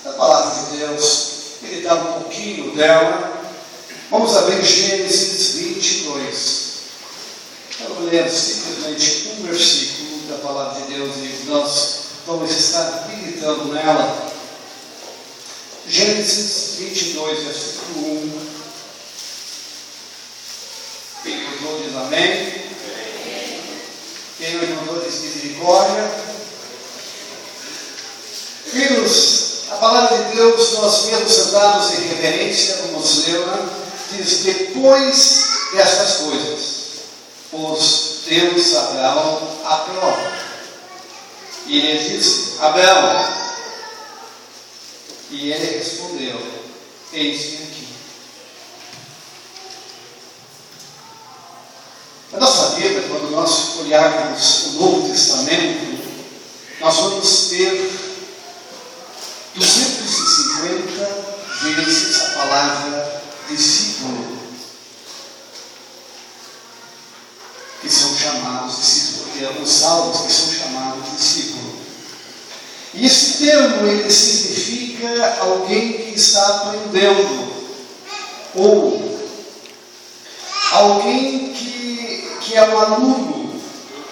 da palavra de Deus, meditar um pouquinho dela. Vamos abrir Gênesis 22. Eu vou ler simplesmente um versículo da palavra de Deus e nós vamos estar meditando nela. Gênesis 22, versículo 1. O diz amém. Quem o irmão diz misericórdia. Filhos, a palavra de Deus, nós mesmos sentados em reverência, vamos ler-la, diz: depois destas coisas, pôs Deus Abraão à prova. E ele disse: Abraão. E ele respondeu: eis-me aqui. Na nossa vida, quando nós olharmos o Novo Testamento, nós vamos ter 250 vezes a palavra discípulo, que são chamados discípulos, porque os salvos que são chamados discípulos. E esse termo, ele significa alguém que está aprendendo, ou alguém que é um aluno,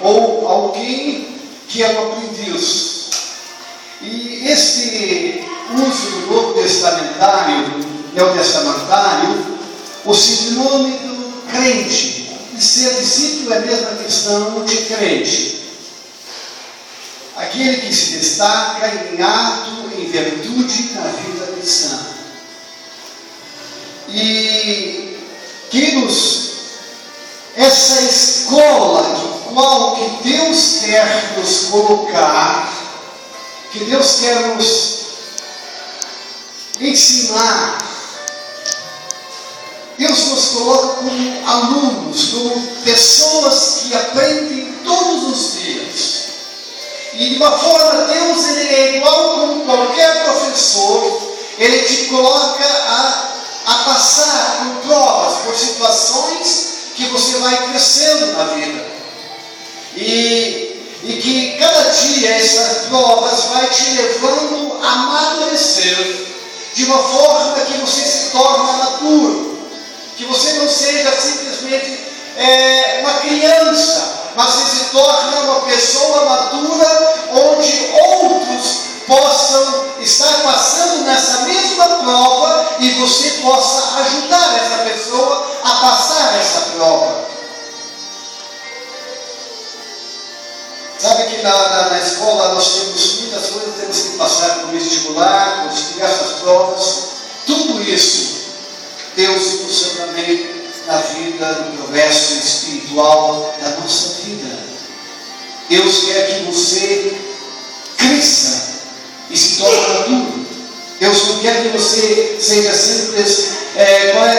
ou alguém que é um aprendiz. E esse uso do Novo Testamentário, neotestamentário, o sinônimo do crente, de ser discípulo é a mesma questão de crente. Aquele que se destaca em ato, em virtude na vida cristã. E, queridos, essa escola que Deus quer nos colocar, que Deus quer nos ensinar, Deus nos coloca como alunos, como pessoas que aprendem todos os dias. E de uma forma, Deus ele é igual como qualquer professor, ele te coloca a passar por provas, por situações que você vai crescendo na vida. E que cada dia essas provas vai te levando a amadurecer de uma forma que você se torna maduro, que você não seja simplesmente uma criança, mas você se torna uma pessoa madura, onde outros possam estar passando nessa mesma prova e você possa ajudar essa pessoa a passar essa prova. Sabe que na escola nós temos muitas coisas, temos que passar por vestibular, por diversas provas. Tudo isso Deus usa também na vida, no progresso espiritual da nossa vida. Deus quer que você cresça e se torne maduro. Deus não quer que você seja simples,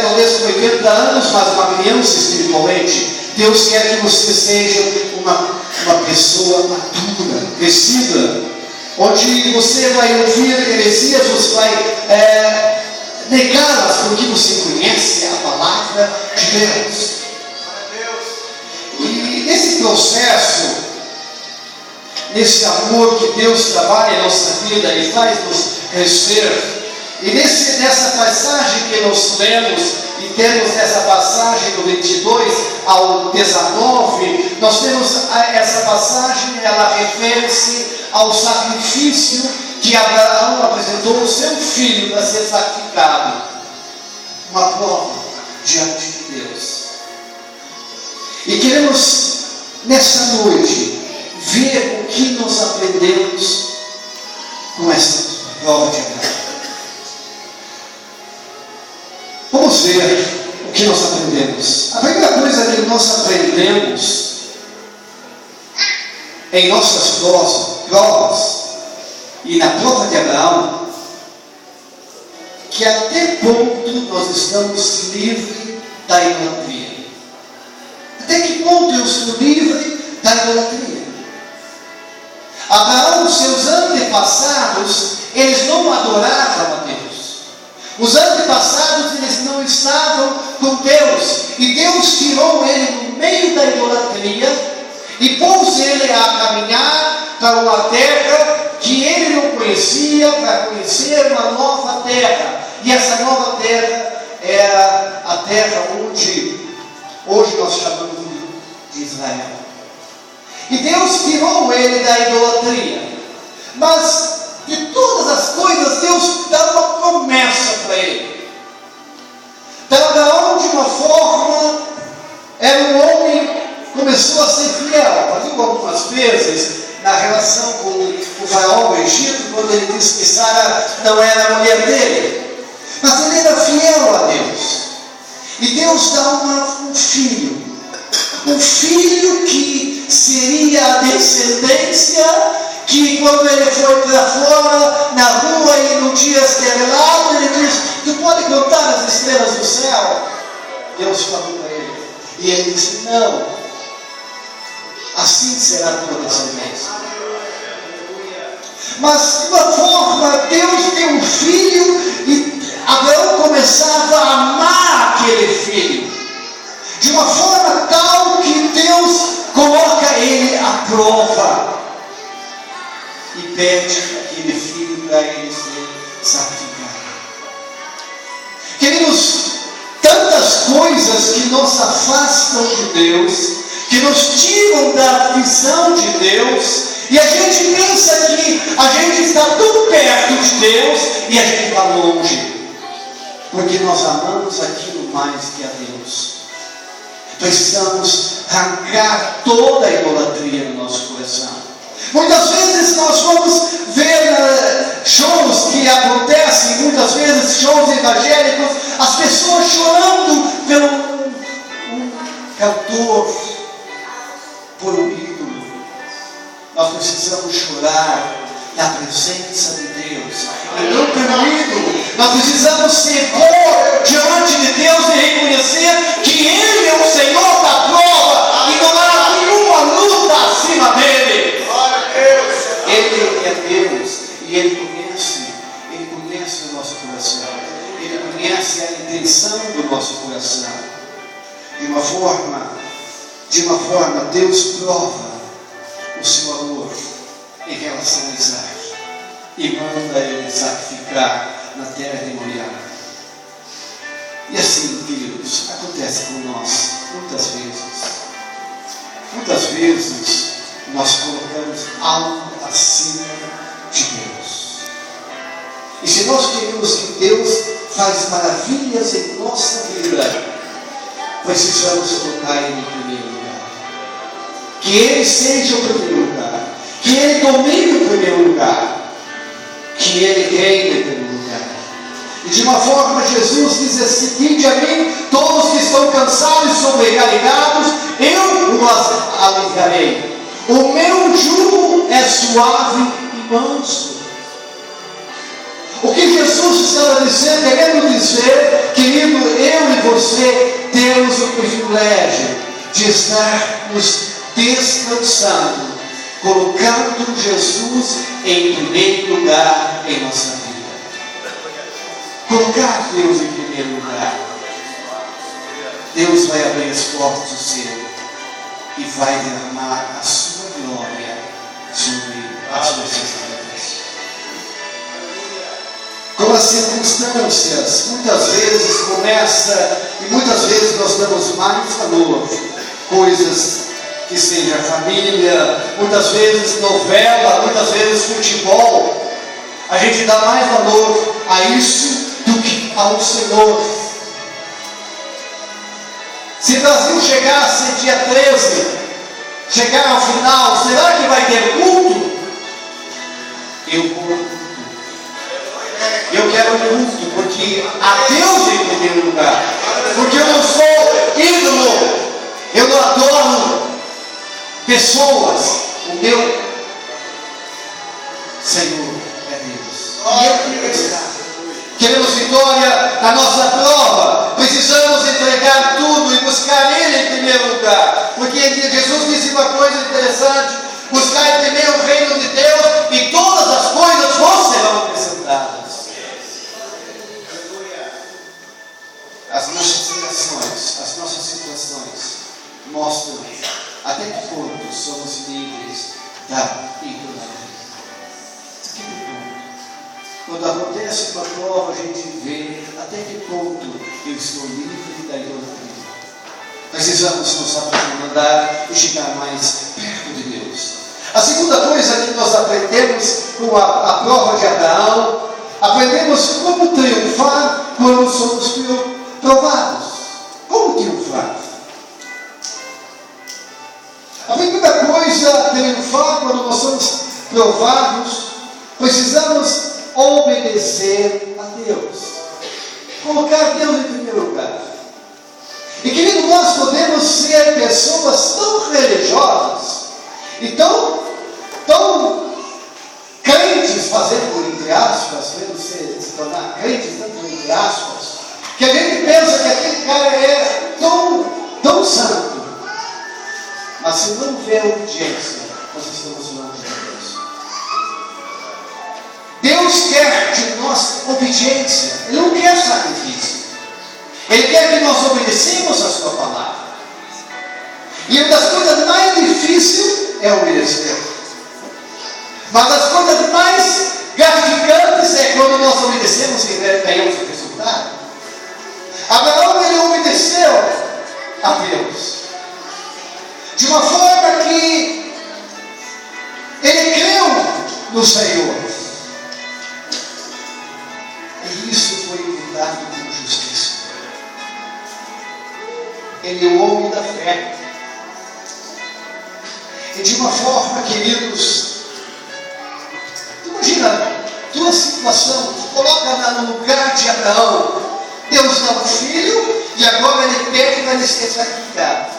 talvez com 80 anos, mas uma criança espiritualmente. Deus quer que você seja uma pessoa madura, crescida, onde você vai ouvir heresias, você vai negá-las, porque você conhece a palavra de Deus. E nesse processo, nesse amor que Deus trabalha em nossa vida e faz-nos crescer, e nessa passagem que nós lemos, e temos essa passagem do 22 ao 19, nós temos essa passagem, ela refere-se ao sacrifício que Abraão apresentou o seu filho para ser sacrificado. Uma prova diante de Deus. E queremos, nessa noite, ver o que nós aprendemos com essa prova de Abraão. Vamos ver o que nós aprendemos. A primeira coisa que nós aprendemos em nossas provas e na prova de Abraão, que até ponto nós estamos livres da idolatria. Até que ponto eu sou livre da idolatria? Abraão, seus antepassados, eles não adoravam a Deus. Os antepassados, eles não estavam com Deus. E Deus tirou ele no meio da idolatria e pôs ele a caminhar para uma terra que ele não conhecia, para conhecer estabelecer uma nova terra. E essa nova terra é a terra onde hoje nós chamamos de Israel. E Deus tirou ele da idolatria. Mas de todas as coisas, Deus dá uma promessa para ele. Abraão, de uma forma, era um homem, começou a ser fiel. Viu algumas vezes na relação com o faraó do Egito, quando ele disse que Sara não era a mulher dele. Mas ele era fiel a Deus. E Deus dá um filho. Um filho que seria a descendência que, quando ele foi para fora, na rua e no dia estrelado, ele disse: tu pode contar as estrelas do céu? Deus falou para ele. E ele disse: não. Assim será a tua descendência. Mas, de uma forma, Deus deu um filho e Abraão começava a amar aquele filho. De uma forma tal que Deus coloca ele à prova. E pede aquele filho para ele ser sacrificado. Queridos, tantas coisas que nos afastam de Deus, que nos tiram da visão de Deus, e a gente pensa que a gente está tão perto de Deus e a gente está longe, porque nós amamos aquilo mais que a Deus. Precisamos arrancar toda a idolatria do nosso coração. Muitas vezes nós vamos ver shows que acontecem, muitas vezes shows evangélicos, as pessoas chorando pelo um cantor, por um ídolo. Nós precisamos chorar na presença de Deus, e não pelo ídolo. Nós precisamos se pôr diante de Deus e reconhecer que Ele é o Senhor da prova e não há nenhuma luta acima dele. Ele é Deus e Ele conhece o nosso coração. Ele conhece a intenção do nosso coração. De uma forma, Deus prova o seu amor em relação a Isaac e manda ele sacrificar na terra de Moriá. E assim, queridos, acontece com nós muitas vezes nós colocamos algo acima de Deus. E se nós queremos que Deus faz maravilhas em nossa vida, precisamos colocar Ele em primeiro lugar. Que Ele seja o primeiro lugar. Que Ele domine o primeiro lugar. Que Ele reine em primeiro lugar. E de uma forma, Jesus diz assim: vinde a mim, todos que estão cansados e sobrecarregados, eu os aliviarei. O meu jugo é suave e manso. O que Jesus estava dizendo, querendo dizer, querido, eu e você temos o privilégio de estarmos descansando, colocando Jesus em primeiro lugar em nossa vida. Colocar Deus em primeiro lugar. Deus vai abrir as portas do céu e vai derramar a sua glória sobre as nossas vidas. Como as circunstâncias muitas vezes começa, e muitas vezes nós damos mais valor, coisas que seja família, muitas vezes novela, muitas vezes futebol, a gente dá mais valor a isso do que ao Senhor. Se o Brasil chegasse dia 13, chegar ao final, será que vai ter culto? Eu vou ao culto. Eu quero culto, porque a Deus em primeiro lugar. Porque eu não sou ídolo, eu não adoro pessoas. O meu Senhor é Deus. E Ele está. Queremos vitória na nossa prova, precisamos entregar tudo e buscar Ele em primeiro lugar, porque Jesus disse uma coisa interessante: buscar em primeiro o reino de Deus e todas as coisas vos serão acrescentadas. As nossas relações, as nossas situações mostram até que ponto somos livres da idolatria. Até que ponto? Quando acontece uma prova, a gente vê até que ponto eu estou livre da idolatria. Precisamos nos aprofundar e chegar mais perto de Deus. A segunda coisa que nós aprendemos com a prova de Abraão, aprendemos como triunfar quando somos provados. Como triunfar? A primeira coisa, triunfar quando nós somos provados, precisamos obedecer a Deus. Colocar Deus em primeiro lugar. E querido, nós podemos ser pessoas tão religiosas e tão crentes, fazendo entre aspas, se tornar crentes tanto entre aspas, que a gente pensa que aquele cara é tão santo. Mas se não houver obediência, nós estamos longe de Deus. Deus quer de nós obediência. Ele não quer sacrifício. Ele quer que nós obedecemos a sua palavra. E uma das coisas mais difíceis é obedecer. Mas as coisas mais gratificantes é quando nós obedecemos e ganhamos o resultado. Abraão, ele obedeceu a Deus de uma forma que ele creu no Senhor. E isso foi imputado como justiça. Ele é o homem da fé. E de uma forma, queridos, imagina tua situação, coloca no lugar de Abraão. Deus dá um filho e agora ele pede para ele ser sacrificado.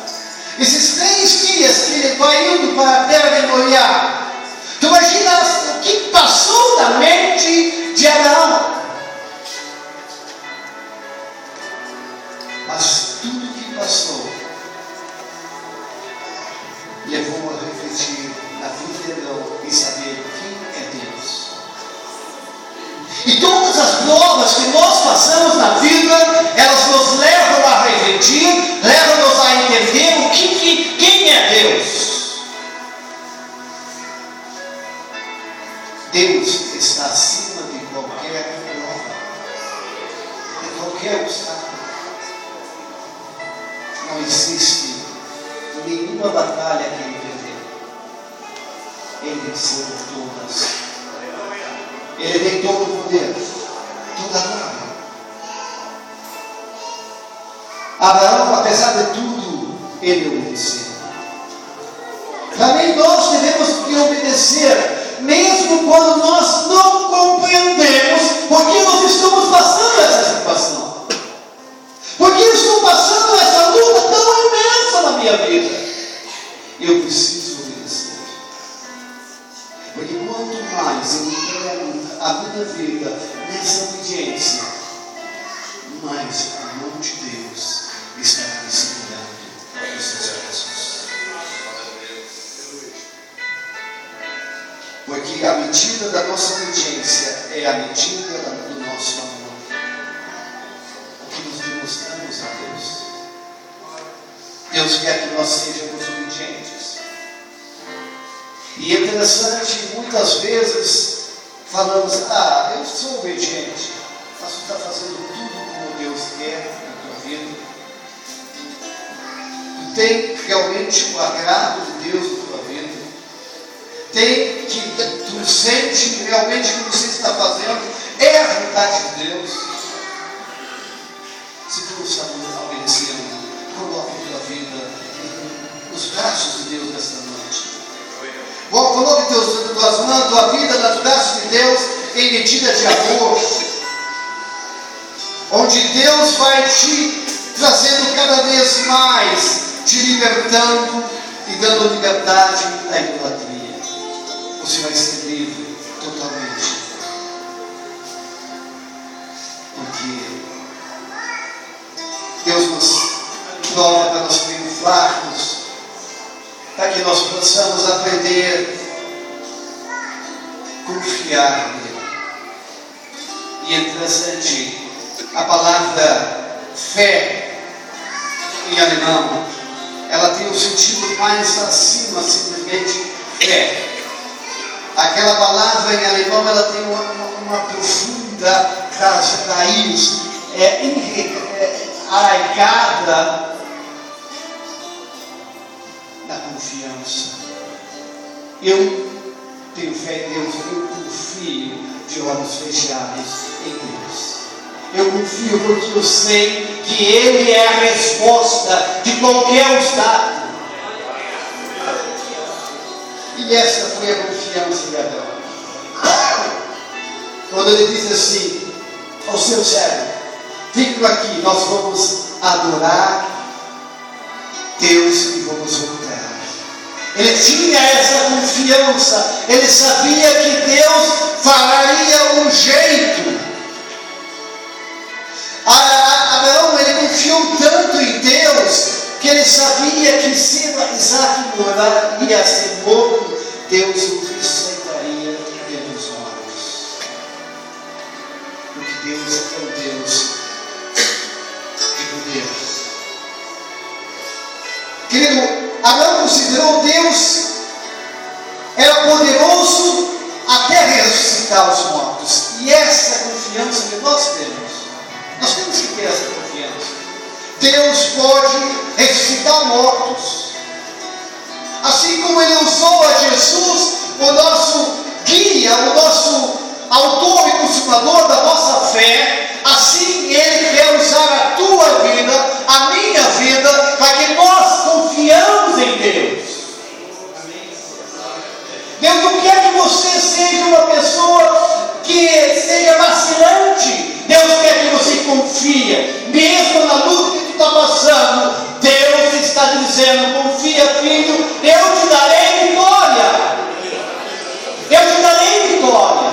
Esses 3 dias que ele vai indo para a terra de Moriá, tu imagina o que passou na mente de Abraão. Mas tudo que passou levou a refletir na vida de Abraão e saber quem é Deus. E todas as provas que nós passamos na vida, elas nos levam a refletir, levam-nos a entender quem é Deus. Deus está acima de qualquer prova, de qualquer obstáculo. Não existe nenhuma batalha que ele perdeu. Ele venceu todas. Ele tem todo o poder, toda a glória. Abraão, apesar de tudo, ele obedeceu. Também nós devemos que obedecer, mesmo quando nós não compreendemos por que nós estamos passando essa situação. Por que estou passando essa luta tão imensa na minha vida? Eu preciso obedecer. Porque quanto mais eu entrego a minha vida nessa obediência, mais a mão de Deus estará me segurando nos seus braços. Porque a medida da nossa obediência é a medida do nosso amor. O que nos demonstramos a Deus. Deus quer que nós sejamos obedientes. E é interessante, muitas vezes falamos, eu sou obediente, mas tu está fazendo tudo como Deus quer na tua vida. Tu tem realmente o agrado de Deus na tua vida. Tu sente realmente o que você está fazendo é a vontade de Deus. Se tu não está obedecendo, coloque a tua vida nos braços de Deus nesta noite. Coloque tuas mãos, tua vida nos braços de Deus em medida de amor, onde Deus vai te trazendo cada vez mais, te libertando e dando liberdade da idolatria. Você vai ser livre totalmente, porque Deus nos prova para nós triunfarmos, para que nós possamos aprender a confiar nele. E é interessante, a palavra fé em alemão, ela tem um sentido mais acima, simplesmente fé. Aquela palavra em alemão, ela tem uma profunda raiz, arraigada na confiança. Eu tenho fé em Deus, eu confio de olhos fechados em Deus. Eu confio porque eu sei que Ele é a resposta de qualquer obstáculo. E essa foi a confiança de Abraão. Quando ele diz assim ao seu servo: fica aqui, nós vamos adorar Deus e vamos voltar. Ele tinha essa confiança, ele sabia que Deus faria um jeito. Abraão, ele confiou tanto em Deus, que ele sabia que se Isaac ia ser morto, Deus o ressuscitaria pelos mortos. Porque Deus é um Deus de poder. Querido, Abraão considerou Deus era poderoso até ressuscitar os mortos. E essa confiança que nós temos que ter essa confiança. Deus pode ressuscitar mortos. Assim como Ele usou a Jesus, o nosso guia, o nosso autor e consumador da nossa fé, assim Ele quer usar a tua vida, a minha vida, para que nós confiamos em Deus. Deus não quer que você seja uma pessoa que seja vacilante. Deus quer que você confie, mesmo na luta que tu está passando. Deus está dizendo: confia, filho, eu te darei vitória. Eu te darei vitória.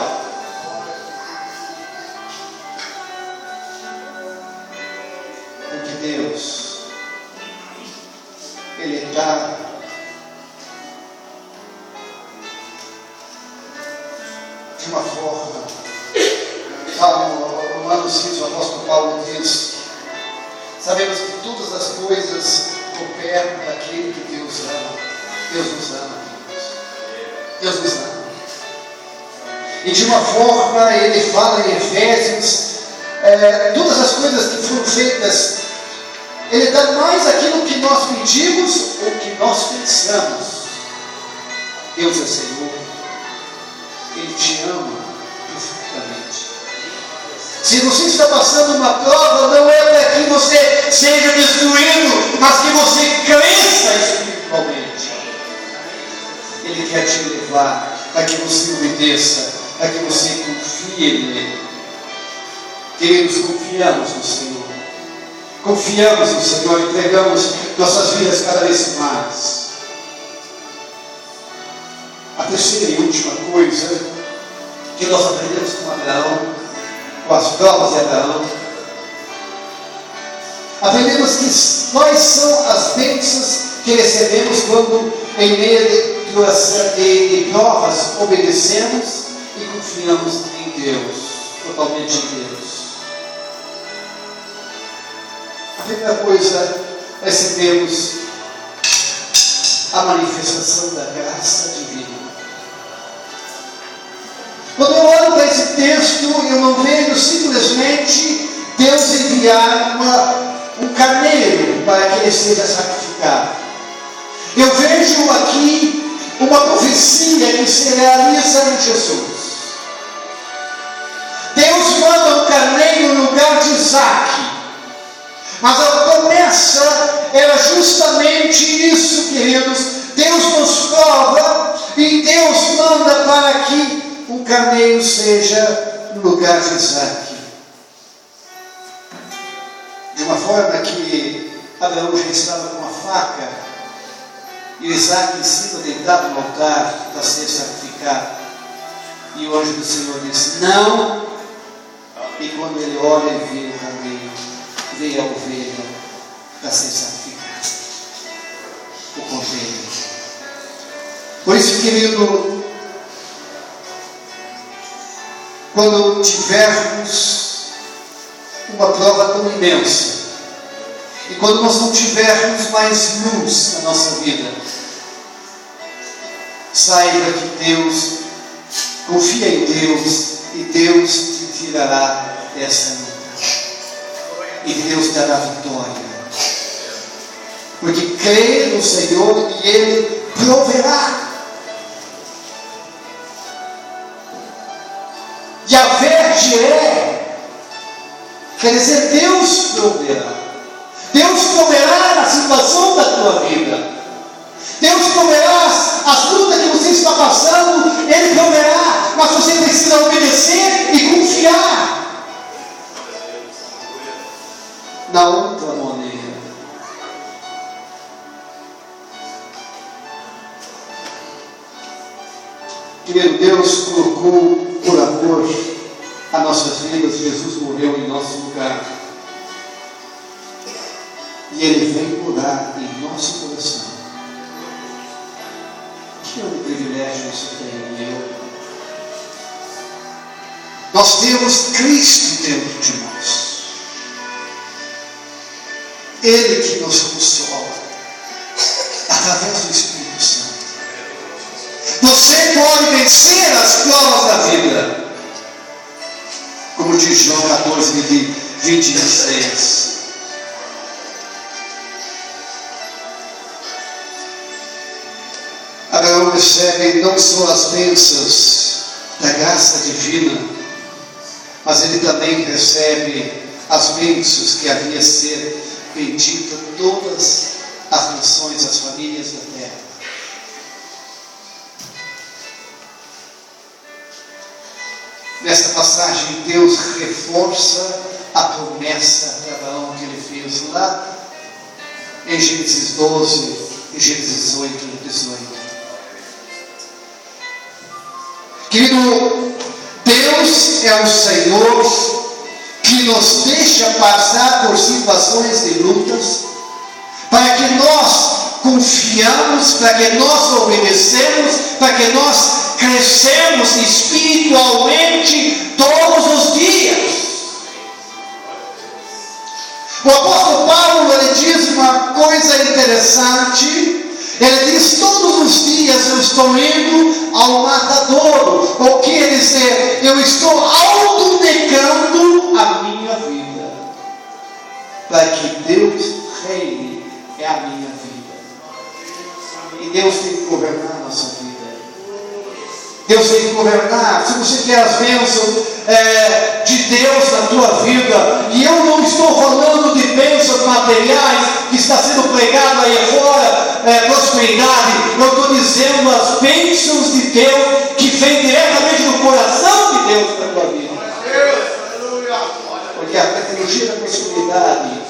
Porque Deus, Ele está de uma forma, Romanos 6, o apóstolo Paulo diz: sabemos que todas as coisas cooperam para aquele que Deus ama. Deus nos ama, Deus nos ama. E de uma forma, ele fala em Efésios, todas as coisas que foram feitas, Ele dá mais aquilo que nós pedimos ou que nós pensamos. Deus é Senhor, Ele te ama profundamente. Se você está passando uma prova, não é para que você seja destruído, mas que você cresça espiritualmente. Ele quer te levar para que você obedeça, para que você confie nele. Queridos, confiamos no Senhor. Confiamos no Senhor, entregamos nossas vidas cada vez mais. A terceira e última coisa que nós aprendemos com Abraão, com as provas de Abraão, aprendemos que quais são as bênçãos que recebemos quando em meio de provas obedecemos e confiamos em Deus, totalmente em Deus. A primeira coisa, recebemos a manifestação da graça divina. Quando eu olho para esse texto, eu não vejo simplesmente Deus enviar um carneiro para que ele seja sacrificado. Eu vejo aqui uma profecia que se realiza em Jesus. Deus manda um carneiro no lugar de Isaac. Mas a promessa era justamente isso, queridos. Deus nos prova e Deus manda para que um carneiro seja no lugar de Isaac. De uma forma que Abraão já estava com a faca e Isaac em cima, deitado no altar para ser sacrificado. E o anjo do Senhor disse: não. E quando ele olha e vê o carneiro, veio a ovelha para ser sacrificada, o cordeiro. Por isso, querido, quando tivermos uma prova tão imensa, e quando nós não tivermos mais luz na nossa vida, saiba que Deus, confia em Deus, e Deus te tirará dessa luta. E Deus dará vitória. Porque crê no Senhor e Ele proverá. Yahvé Jireh quer dizer Deus proverá. Deus proverá na situação da tua vida. Deus proverá as lutas que você está passando. Ele proverá, mas você precisa obedecer e confiar na outra maneira. Querido, Deus colocou por amor a nossas vidas. Jesus morreu em nosso lugar. E Ele vem morar em nosso coração. Que privilégio isso tem e eu. Nós temos Cristo dentro de nós. Ele que nos consola através do Espírito Santo. Você pode vencer as provas da vida, como diz João 14, 26. Abraão recebe não só as bênçãos da graça divina, mas ele também recebe as bênçãos que havia de ser bendita todas as nações, as famílias da terra. Nesta passagem, Deus reforça a promessa de Abraão que ele fez lá em Gênesis 12 e Gênesis 8 e 18. Querido, Deus é o Senhor que nos deixa passar por situações de lutas, para que nós confiamos, para que nós obedecemos, para que nós crescemos espiritualmente todos os dias. O apóstolo Paulo, ele diz uma coisa interessante. Ele diz: todos os dias eu estou indo ao matadouro. O que ele diz? Eu estou autodecando a minha vida, para que Deus reine a minha vida. E Deus tem que governar a nossa vida. Deus tem que governar. Se você quer as bênçãos de Deus na tua vida, e eu não estou falando de bênçãos materiais que está sendo pregado aí fora, prosperidade. Eu estou dizendo as bênçãos de Deus que vem diretamente do coração de Deus na tua vida. Porque a teologia da prosperidade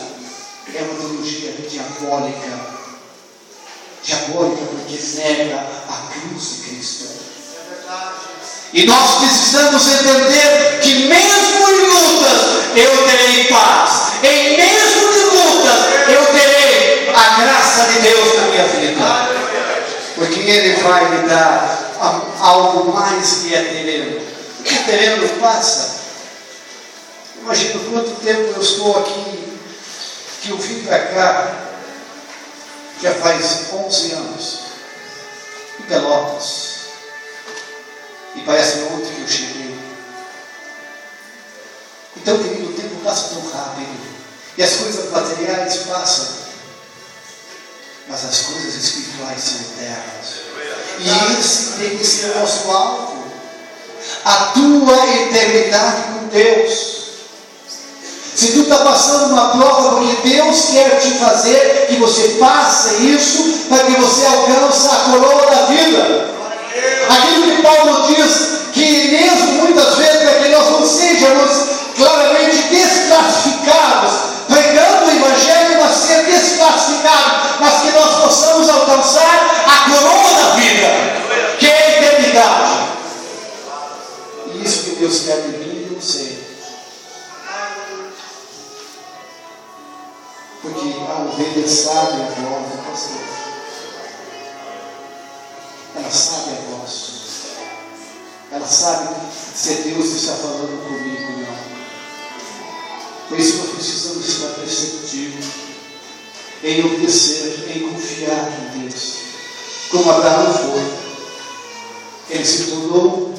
é uma teologia diabólica. Diabólica porque nega a cruz de Cristo. E nós precisamos entender que mesmo em lutas eu terei paz. Em mesmo de lutas eu terei a graça de Deus na minha vida. Porque Ele vai me dar algo mais que é terreno. O que terreno passa? Imagina quanto tempo eu estou aqui, que eu vim para cá, já faz 11 anos, em Pelotas. E parece ontem que eu cheguei. Então, querido, o tempo passa tão rápido. E as coisas materiais passam. Mas as coisas espirituais são eternas. E esse tem que ser o nosso alvo. A tua eternidade com Deus. Se tu está passando uma prova, porque Deus quer te fazer que você passe isso, para que você alcance a coroa da vida. Aquilo que Paulo diz, que mesmo muitas vezes, para que nós não sejamos claramente desclassificados, pregando o Evangelho, mas ser desclassificados, mas que nós possamos alcançar a coroa da vida, que é a eternidade. E isso que Deus quer de mim e de você. Porque a ovelha sabe a voz do pastor. Ela sabe a voz. Ela sabe se Deus está falando comigo ou não. Por isso nós precisamos estar perceptivos em obedecer, em confiar em Deus. Como Abraão foi. Ele se tornou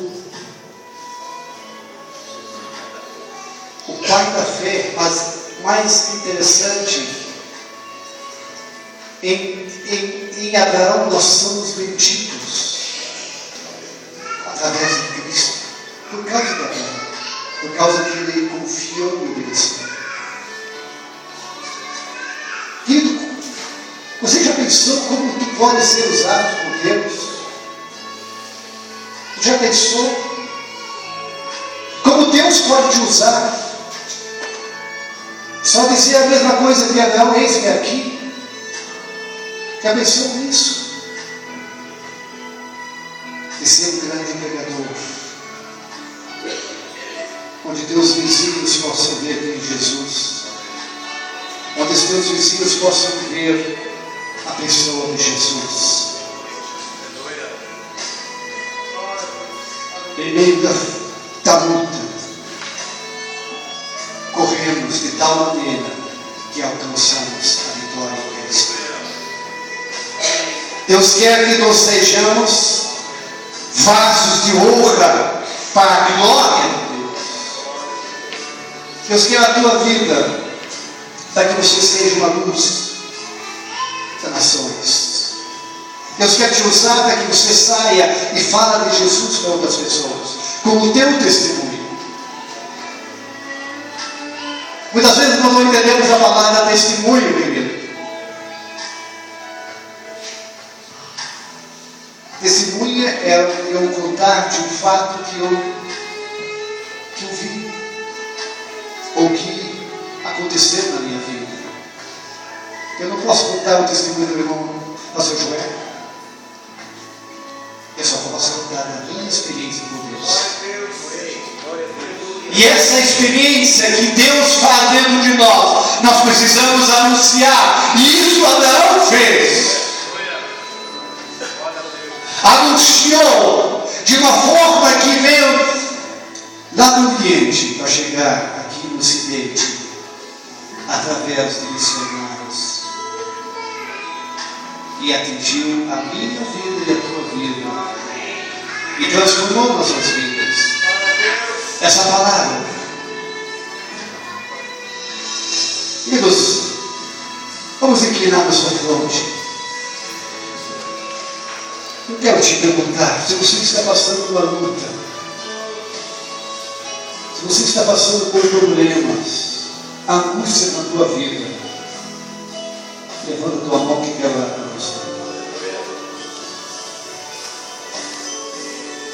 pai da fé, mas mais interessante, em Abraão nós somos benditos através de Cristo, por causa de Abraão, por causa que ele confiou e obedeceu. Querido, você já pensou como tu pode ser usado por Deus? Tu já pensou como Deus pode te usar? Só dizer a mesma coisa que Abraão, eis-me aqui. Já pensou nisso? De ser um grande pregador, onde teus vizinhos possam ver em Jesus, onde os teus vizinhos possam ver a pessoa de Jesus. Em meio da luta, corremos de tal maneira que alcançamos a vitória em Cristo. Deus quer que nós sejamos vasos de honra para a glória de Deus. Deus quer a tua vida para que você seja uma luz das nações. Deus quer te usar para que você saia e fale de Jesus para outras pessoas, com o teu testemunho. Muitas vezes nós não entendemos a palavra testemunho, querido. Testemunha é eu contar de um fato que eu vi, ou que aconteceu na minha vida. Eu não posso contar o testemunho do meu irmão pastor Joel. Eu só posso contar da minha experiência com Deus. E essa experiência que Deus faz dentro de nós precisamos anunciar. E isso Abraão fez. Anunciou de uma forma que veio lá do Oriente para chegar aqui no Ocidente, através de missionários, e atingiu a minha vida e a tua vida, e transformou nossas vidas. Essa palavra, queridos, vamos inclinar nossa fronte. Eu quero te perguntar, se você está passando por uma luta, se você está passando por problemas, angústia na tua vida, levanta a tua mão que quero